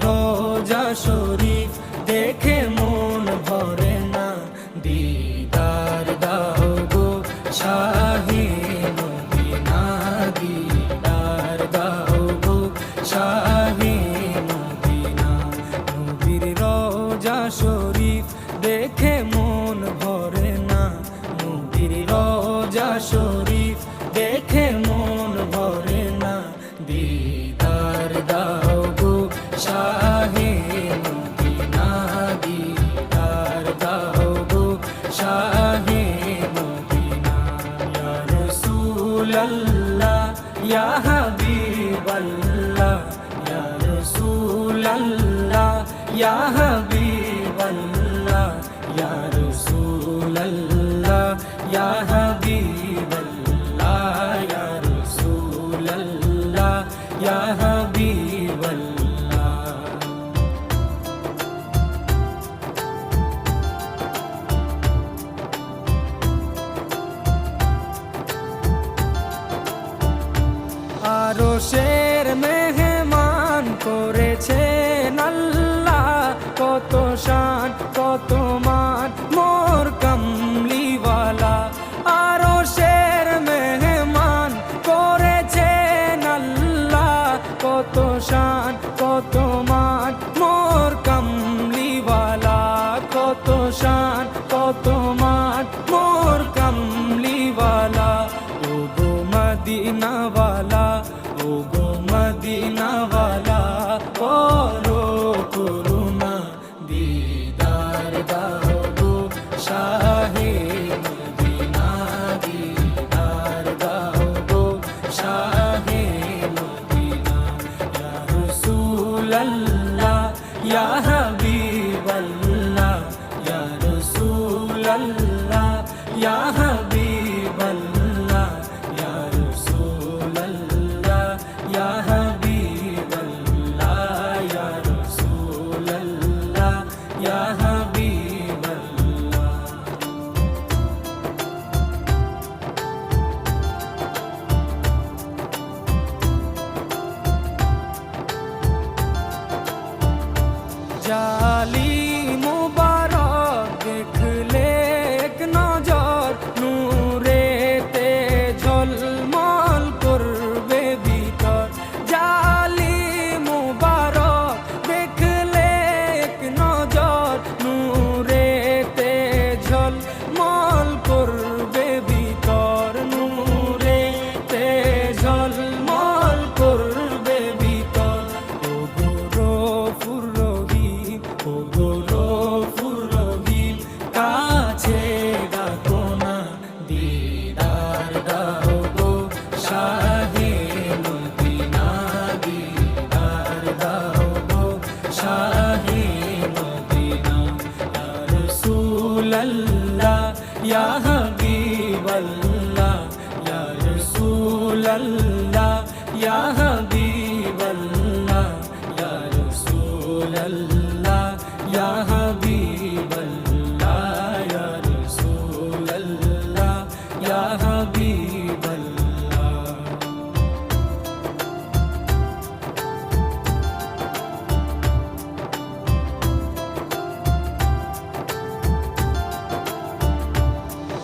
রোজা শরীফ দেখে মন ভরে না, দিদার দাও গো শাহে মদিনা, দিদার দাও গো শাহে মদিনা। নবীর রোজা শরীফ দেখে মন ভরে না, নবীর রোজা শরীফ দেখে মন ভরে না, দিদার দাও গো শাহে মদিনা, দিদার দাও গো শাহে মদিনা। ইয়া রাসূলাল্লাহ ইয়া হাবিবাল্লাহ, ইয়া রাসূলাল্লাহ ইয়া হাবিবাল্লাহ, ইয়া রাসূলাল্লাহ ইয়া হাবিবাল্লাহ, ইয়া রাসূলাল্লাহ ইয়া হাবিবাল্লাহ। আরশের মেহমান করেছেন আল্লাহ, কত শান কত মান মোর কামলিওয়ালা। আরশের মেহমান করেছেন আল্লাহ, কত শান কত মান মোর কামলিওয়ালা, কত শান কত মান মোর কামলিওয়ালা। ও গো মদিনাওয়ালা, ও গো মদিনাওয়ালা, করো করুণা, দিদার দাও গো শাহে মদিনা, দিদার দাও গো শাহে মদিনা। ইয়া রাসূলাল্লাহ ইয়া হাবিবাল্লাহ, ইয়া রাসূলাল্লাহ ইয়া হাবিবাল্লাহ, ইয়া রাসূলাল্লাহ ইয়া হাবিবাল্লাহ, ইয়া রাসূলাল্লাহ ইয়া হাবিবাল্লাহ। জালি মুবারক দেখলে এক নজর, নূরেতে ঝলমল করবে ভিতর। জালি মুবারক দেখলে এক নজর, নূরেতে ঝলমল করবে ভিতর, নূরেতে ঝলমল করবে ভিতর। ও গো গফুর রহিম, ও গো গফুর রহিম, কাছে ডাকো না, দিদার দাও গো শাহে মদিনা, দিদার দাও গো শাহে মদিনা। ইয়া রাসূলাল্লাহ ইয়া হাবিবাল্লাহ, ইয়া রাসূলাল্লাহ ইয়া হাবিবাল্লাহ, ইয়া রাসূলাল্লাহ ইয়া হাবিবাল্লাহ, ইয়া রাসূলাল্লাহ ইয়া হাবিবাল্লাহ।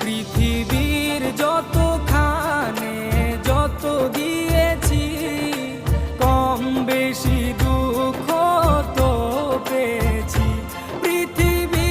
পৃথিবীর যতখানে যত দিয়েছি, কম বেশি দুঃখ তো পেয়েছি। পৃথিবী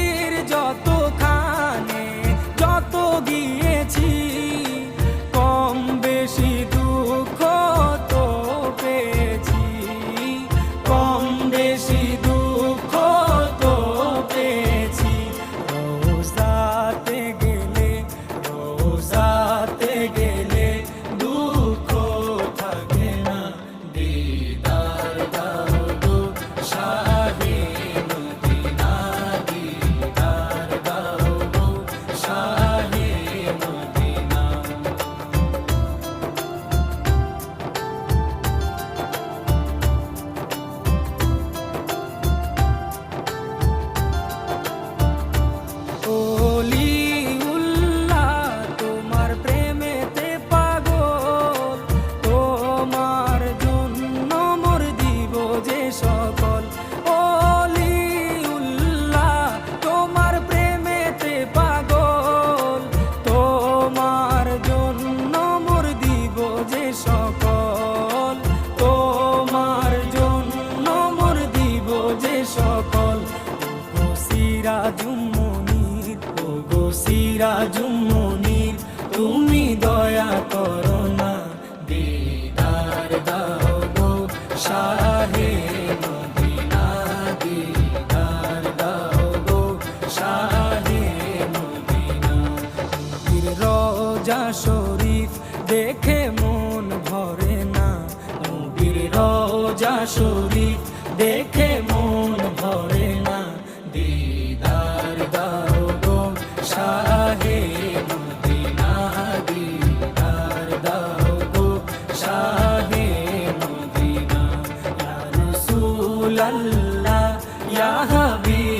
সিরাজুম মুনির তুমি দয়া করো না, দিদার দাও গো শাহে মদিনা, দিদার দাও গো শাহে মদিনা। নবীর রওজা শরীফ দেখে মন ভরে না, নবীর রওজা শরীফ দেখে মন ভরে না, দিদার দাও গো শাহে মদিনা, দিদার দাও গো শাহে মদিনা। ইয়া রাসূলাল্লাহ ইয়া হাবিব